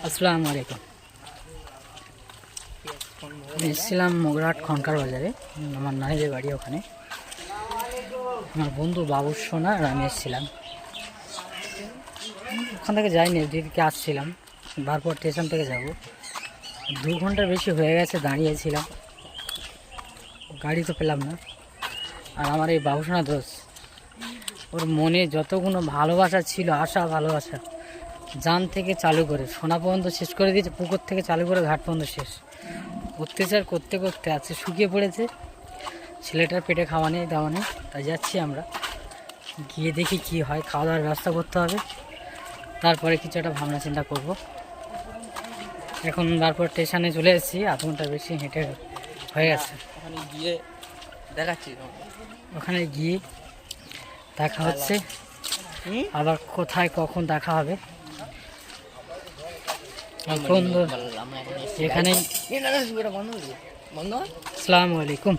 আসসালামু আলাইকুম। এসেছিলাম মগরাহাট খনকার বাজারে, আমার নানিদের বাড়ি ওখানে। আমার বন্ধু বাবুর সোনা আর আমি এসেছিলাম। ওখান থেকে যাইনি, এদিকে আসছিলাম, তারপর স্টেশন থেকে যাব। 2 ঘন্টার বেশি হয়ে গেছে দাঁড়িয়েছিলাম, গাড়ি তো পেলাম না। আর আমার এই বাবুসোনা দোষ, ওর মনে যতগুলো ভালোবাসা ছিল, আশা ভালোবাসা, জান থেকে চালু করে সোনা পর্যন্ত শেষ করে দিয়েছে, পুকুর থেকে চালু করে ঘাট পর্যন্ত শেষ। অত্যাচার করতে করতে আছে শুকিয়ে পড়েছে। ছেলেটার পেটে খাওয়া নেই, দাওয়া নেই, তাই যাচ্ছি আমরা। গিয়ে দেখি কি হয়, খাওয়া দাওয়ার ব্যবস্থা করতে হবে, তারপরে কিছু একটা ভাবনা চিন্তা করব। এখন তারপর স্টেশনে চলে এসেছি, 1/2 ঘন্টার বেশি হেঁটে হয়ে গেছে। ওখানে গিয়ে দেখাচ্ছি, ওখানে গিয়ে দেখা হচ্ছে, আবার কোথায় কখন দেখা হবে। এখানে বন্ধ। আসসালামু আলাইকুম।